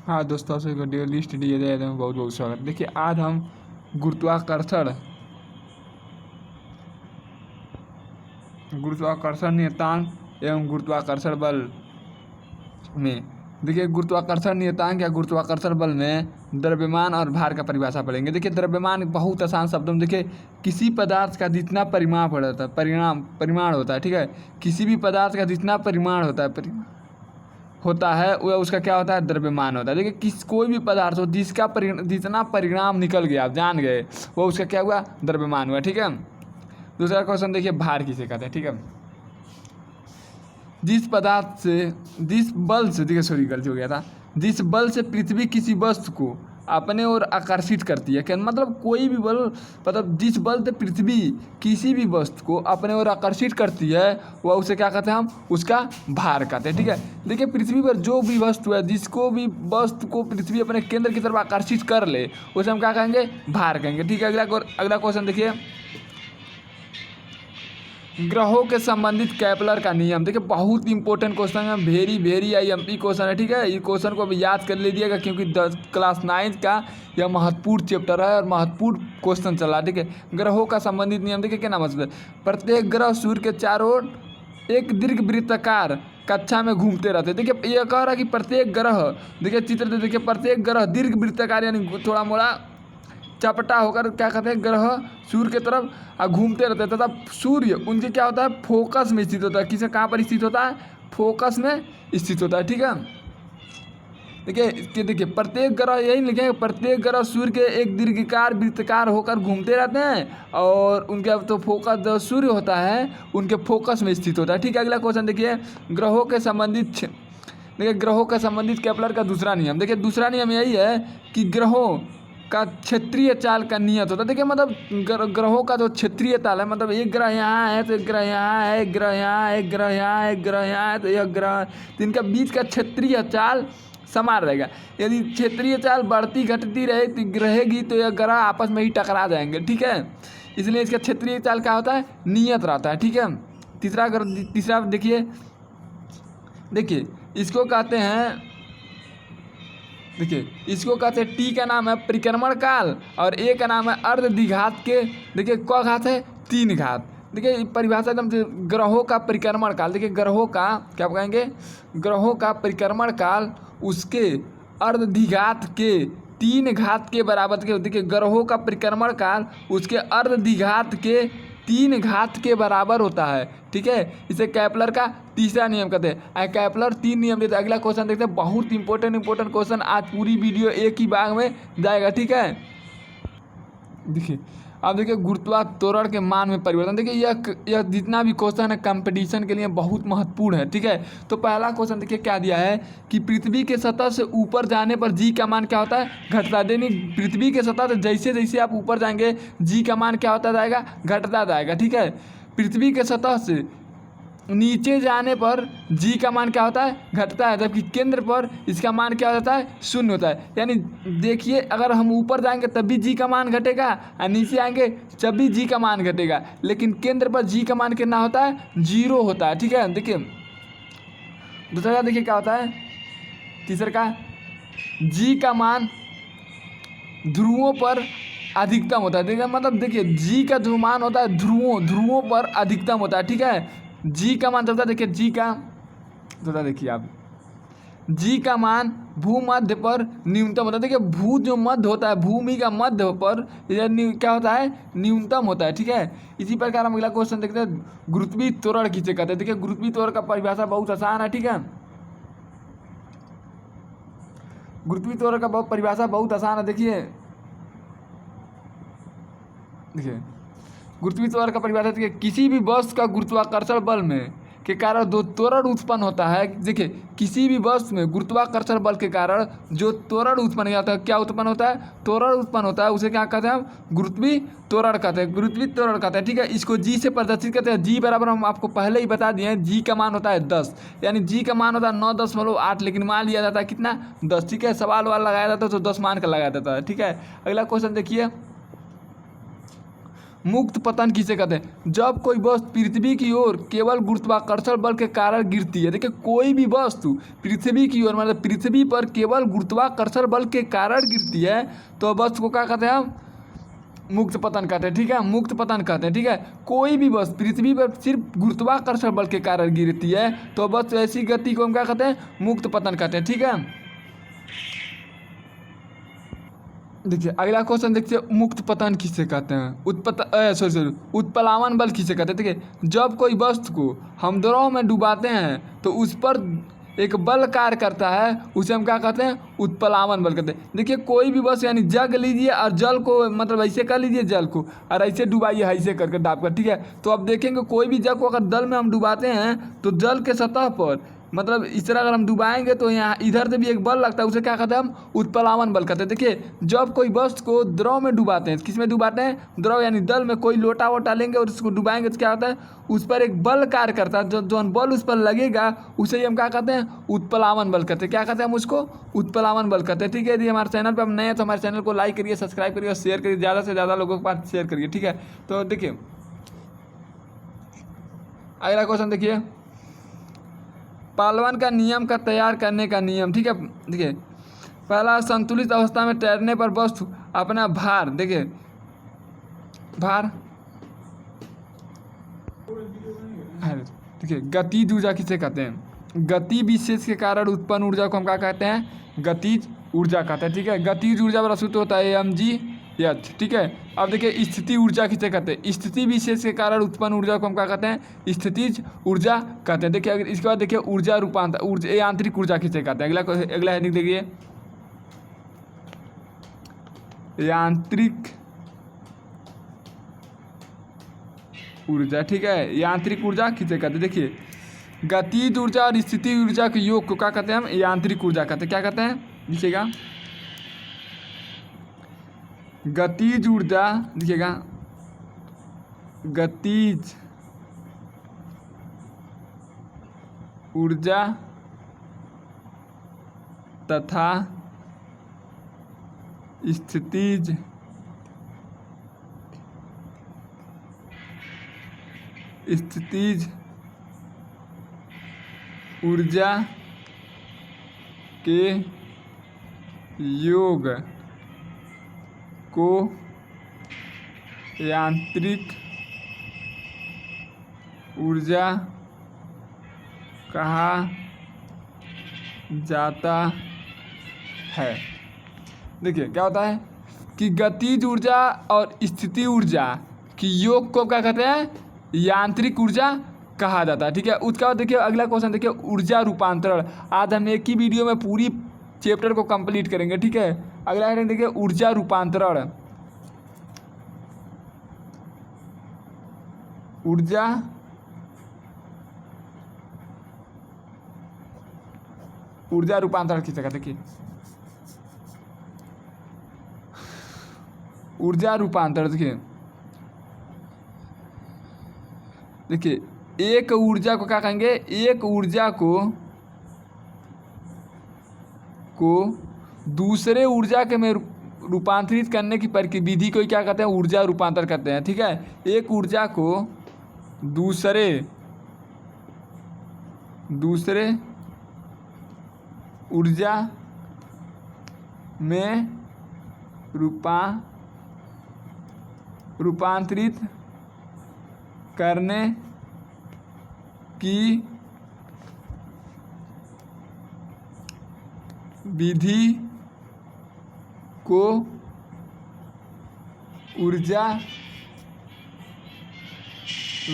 हाँ दोस्तों, आपसे डेली स्टडी में बहुत बहुत स्वागत। देखिए आज हम गुरुत्वाकर्षण गुरुत्वाकर्षण नियतांक एवं गुरुत्वाकर्षण बल में देखिए गुरुत्वाकर्षण नियतांक या गुरुत्वाकर्षण बल में द्रव्यमान और भार का परिभाषा पढ़ेंगे। देखिए द्रव्यमान बहुत आसान शब्दों में, देखिए किसी पदार्थ का जितना परिमाण होता है परिमाण होता है, ठीक है, किसी भी पदार्थ का जितना परिमाण होता है वह उसका क्या होता है, द्रव्यमान होता है। देखिए कोई भी पदार्थ हो जिसका जितना परिणाम निकल गया, आप जान गए, वो उसका क्या हुआ, द्रव्यमान हुआ, ठीक है। दूसरा क्वेश्चन देखिए, भार किसे कहते हैं, ठीक है। जिस बल से पृथ्वी किसी वस्तु को अपने ओर आकर्षित करती है, क्या मतलब कोई भी बल, मतलब जिस बल से पृथ्वी किसी भी वस्तु को अपने ओर आकर्षित करती है वह उसे क्या कहते हैं, हम उसका भार कहते हैं, ठीक है। देखिए पृथ्वी पर जो भी वस्तु है, जिसको भी वस्तु को पृथ्वी अपने केंद्र की तरफ आकर्षित कर ले उसे हम क्या कहेंगे, भार कहेंगे, ठीक है। अगला क्वेश्चन देखिए, ग्रहों के संबंधित केपलर का नियम। देखिए बहुत इंपॉर्टेंट क्वेश्चन है, वेरी IMP क्वेश्चन है, ठीक है। ये क्वेश्चन को अभी याद कर लीजिएगा क्योंकि क्लास 9 का यह महत्वपूर्ण चैप्टर है और महत्वपूर्ण क्वेश्चन चल रहा है, ठीक है। ग्रहों का संबंधित नियम देखिए क्या नाम है, प्रत्येक ग्रह सूर्य के चारों ओर एक दीर्घ वृत्ताकार कक्षा में घूमते रहते हैं। देखिए यह कह रहा है कि प्रत्येक ग्रह, देखिए चित्र देखिए, प्रत्येक ग्रह दीर्घ वृत्ताकार यानी थोड़ा मोड़ा चपटा होकर क्या कहते हैं, ग्रह सूर्य की तरफ घूमते रहते हैं तथा सूर्य उनके क्या होता है, फोकस में स्थित होता है। किसे कहाँ पर स्थित होता है, फोकस में स्थित होता है, ठीक है। देखिए प्रत्येक ग्रह, यही लिखेंगे, प्रत्येक ग्रह सूर्य के एक दीर्घिकार वृत्ताकार होकर घूमते रहते हैं और उनके तो फोकस जो सूर्य होता है उनके फोकस में स्थित होता है, ठीक है। अगला क्वेश्चन देखिए, ग्रहों के संबंधित केपलर का दूसरा नियम। देखिए दूसरा नियम यही है कि ग्रहों का क्षेत्रीय चाल का नियत होता है। देखिए मतलब ग्रहों का जो क्षेत्रीय ताल है, मतलब एक ग्रह यहाँ है तो एक ग्रह यहाँ है, एक ग्रह यहाँ है, एक ग्रह यहाँ है, एक ग्रह यहाँ है, तो यह ग्रह, तो इनका बीच का क्षेत्रीय चाल समान रहेगा। यदि क्षेत्रीय चाल बढ़ती घटती रहेगी तो यह ग्रह आपस में ही टकरा जाएंगे, ठीक है। इसलिए इसका क्षेत्रीय चाल क्या होता है, नियत रहता है, ठीक है। तीसरा देखिए इसको कहते हैं, देखिए इसको कहते हैं, टी का नाम है परिक्रमण काल और ए का नाम है अर्ध द्विघात के, देखिए क घात है 3 घात। देखिए परिभाषा एकदम से, ग्रहों का परिक्रमण काल, देखिए ग्रहों का क्या कहेंगे, ग्रहों का परिक्रमण काल उसके अर्ध द्विघात के 3 घात के बराबर के, देखिए ग्रहों का परिक्रमण काल उसके अर्ध द्विघात के 3 घात के बराबर होता है, ठीक है। इसे केपलर का तीसरा नियम कहते हैं। केपलर 3 नियम देते हैं। अगला क्वेश्चन देखते हैं, बहुत इंपॉर्टेंट क्वेश्चन, आज पूरी वीडियो एक ही भाग में जाएगा, ठीक है। देखिए अब देखिए गुरुत्वाकर्षण के मान में परिवर्तन। देखिए यह जितना भी क्वेश्चन है कंपटीशन के लिए बहुत महत्वपूर्ण है, ठीक है। तो पहला क्वेश्चन देखिए क्या दिया है कि पृथ्वी के सतह से ऊपर जाने पर जी का मान क्या होता है, घटता है। यानी पृथ्वी के सतह से जैसे जैसे आप ऊपर जाएंगे जी का मान क्या होता जाएगा, घटता जाएगा, ठीक है। पृथ्वी के सतह से नीचे जाने पर जी का मान क्या होता है, घटता है, जबकि केंद्र पर इसका मान क्या होता है, 0 होता है। यानी देखिए अगर हम ऊपर जाएंगे तब भी जी का मान घटेगा और नीचे आएंगे तब भी जी का मान घटेगा, लेकिन केंद्र पर जी का मान कितना होता है, 0 होता है, ठीक है। देखिए दूसरा देखिए क्या होता है, तीसरा का जी का मान ध्रुवों पर अधिकतम होता है। देखिए मतलब देखिए जी का जो मान होता है ध्रुवों पर अधिकतम होता है, ठीक है। जी का मान होता है, देखिए जी का देखिए आप, जी का मान भूमध्य पर न्यूनतम होता है। देखिए भू जो मध्य होता है, भूमि का मध्य पर क्या होता है, न्यूनतम होता है, ठीक है। इसी प्रकार हम अगला क्वेश्चन देखते हैं, गुरुत्वीय त्वरण किसे कहते हैं। देखिए गुरुत्वीय त्वरण का परिभाषा बहुत आसान है, ठीक है। गुरुत्वीय त्वरण का परिभाषा बहुत आसान है। देखिए गुरुत्वीय त्वरण का परिभाषा देखिए, किसी भी वस्तु का गुरुत्वाकर्षण बल में के कारण जो त्वरण उत्पन्न होता है, देखिए किसी भी वस्तु में गुरुत्वाकर्षण बल के कारण जो त्वरण उत्पन्न होता है, क्या उत्पन्न होता है, त्वरण उत्पन्न होता है, उसे क्या कहते हैं, हम गुरुत्वीय त्वरण कहते हैं, गुरुत्वीय त्वरण कहते हैं, ठीक है। इसको जी से प्रदर्शित करते हैं। जी बराबर हम आपको पहले ही बता दिए हैं, जी का मान होता है 10, यानी जी का मान होता है 9.8, लेकिन मान लिया जाता है कितना, 10, ठीक है। सवाल लगाया जाता है तो 10 मान का लगाया जाता है, ठीक है। अगला क्वेश्चन देखिए, मुक्त पतन किसे कहते हैं? जब कोई वस्तु पृथ्वी की ओर केवल गुरुत्वाकर्षण बल के कारण गिरती है। देखिए कोई भी वस्तु पृथ्वी की ओर मतलब पृथ्वी पर केवल गुरुत्वाकर्षण बल के कारण गिरती है तो वस्तु को क्या कहते हैं हम? मुक्त पतन कहते हैं। ठीक है, मुक्त पतन कहते हैं। ठीक है, कोई भी वस्तु पृथ्वी पर सिर्फ गुरुत्वाकर्षण बल के कारण गिरती है तो वस्तु ऐसी गति को हम क्या कहते हैं? मुक्त पतन कहते हैं। ठीक है, देखिए अगला क्वेश्चन देखिए, मुक्त पतन किसे कहते हैं? उत्प्लावन बल किसे कहते हैं? देखिए जब कोई वस्तु को हम द्रव में डुबाते हैं तो उस पर एक बल कार्य करता है, उसे हम क्या कहते हैं? उत्प्लावन बल कहते हैं। देखिए कोई भी वस्तु यानी जग लीजिए और जल को मतलब ऐसे कर लीजिए जल को और ऐसे डुबाइए ऐसे करके दाब कर। ठीक है, तो अब देखेंगे कोई भी जग को अगर जल में हम डुबाते हैं तो जल के सतह पर मतलब इस तरह अगर हम डुबाएंगे तो यहाँ इधर से भी एक बल लगता है, उसे क्या कहते हैं हम? उत्प्लावन बल कहते हैं। देखिए जब कोई वस्तु को द्रव में डुबाते हैं, किस में डुबाते हैं? द्रव यानी जल में। कोई लोटा वोटा लेंगे और उसको डुबाएंगे तो क्या होता है? उस पर एक बल कार्य करता है, जो बल उस पर लगेगा उसे ही हम क्या कहते हैं? उत्प्लावन बल कहते हैं। क्या कहते हैं हम उसको? उत्प्लावन बल कहते हैं। ठीक है, यदि हमारे चैनल पर हम नए हैं तो हमारे चैनल को लाइक करिए, सब्सक्राइब करिए और शेयर करिए, ज़्यादा से ज़्यादा लोगों के पास शेयर करिए। ठीक है, तो देखिए अगला क्वेश्चन देखिए, पालवन का नियम का तैयार करने का नियम। ठीक है, देखिए पहला, संतुलित अवस्था में तैरने पर वस्तु अपना भार, देखिए भार, देखिए गतिज ऊर्जा किसे कहते हैं? गति विशेष के कारण उत्पन्न ऊर्जा को हम क्या कहते हैं? गतिज ऊर्जा कहते हैं। ठीक है, गतिज ऊर्जा बड़ा सूत्र होता है mgh। ठीक है, अब देखिए स्थिति ऊर्जा किसे कहते हैं? स्थिति विशेष के कारण उत्पन्न ऊर्जा को हम क्या कहते हैं? स्थितिज ऊर्जा कहते हैं। देखिए अगर इसके बाद देखिए ऊर्जा रूपांतर, ऊर्जा यांत्रिक ऊर्जा किसे कहते हैं? अगला हेडिंग देखिए, यांत्रिक ऊर्जा। ठीक है, यांत्रिक ऊर्जा किसे कहते हैं? देखिए गतिज ऊर्जा और स्थिति ऊर्जा के योग को क्या कहते हैं हम? यांत्रिक ऊर्जा कहते हैं। क्या कहते हैं? लिखिएगा, गतिज ऊर्जा, लिखिएगा गतिज ऊर्जा तथा स्थितिज ऊर्जा के योग को यांत्रिक ऊर्जा कहा जाता है। देखिए क्या होता है कि गतिज ऊर्जा और स्थिति ऊर्जा की योग को क्या कहते हैं? यांत्रिक ऊर्जा कहा जाता है। ठीक है, उसके बाद देखिए अगला क्वेश्चन देखिए, ऊर्जा रूपांतरण। आज हम एक ही वीडियो में पूरी चैप्टर को कंप्लीट करेंगे। ठीक है, अगला हेडिंग देखिए, ऊर्जा रूपांतरण। ऊर्जा रूपांतरण किसे कहते हैं? ऊर्जा रूपांतरण देखिए एक ऊर्जा को क्या कहेंगे? एक ऊर्जा को दूसरे ऊर्जा के में रूपांतरित करने की विधि को क्या कहते हैं? ऊर्जा रूपांतर कहते हैं। ठीक है, एक ऊर्जा को दूसरे ऊर्जा में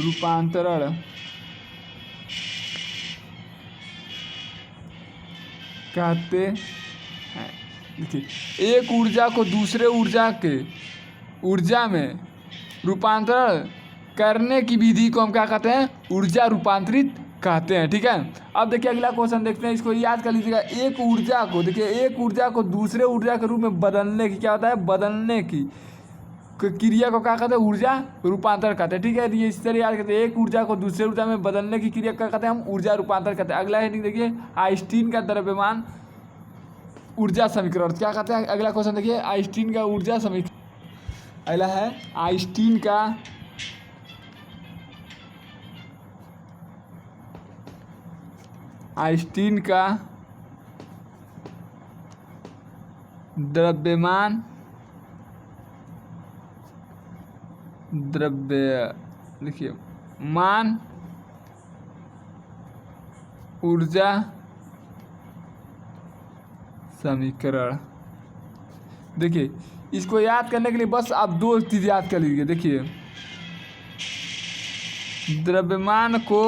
रूपांतरित करने की विधि को ऊर्जा रूपांतरण कहते हैं। देखिए एक ऊर्जा को दूसरे ऊर्जा में रूपांतरण करने की विधि को हम क्या कहते हैं? ऊर्जा रूपांतरित कहते हैं। ठीक है, अब देखिए अगला क्वेश्चन देखते हैं, इसको याद कर लीजिएगा। एक ऊर्जा को देखिए, एक ऊर्जा को दूसरे ऊर्जा के रूप में बदलने की क्या होता है? बदलने की क्रिया को क्या कहते हैं? ऊर्जा रूपांतर कहते हैं। ठीक है, ये इस तरह याद करते हैं, एक ऊर्जा को दूसरे ऊर्जा में बदलने की क्रिया क्या कहते हैं? हम ऊर्जा रूपांतर कहते हैं। अगला हेडिंग देखिए, आइंस्टीन का द्रव्यमान ऊर्जा समीकरण क्या कहते हैं? अगला क्वेश्चन देखिए, आइंस्टीन का ऊर्जा समीकरण। अगला है आइंस्टीन का द्रव्यमान देखिए मान ऊर्जा समीकरण। देखिए इसको याद करने के लिए बस आप दो चीज़ याद कर लीजिए। देखिए द्रव्यमान को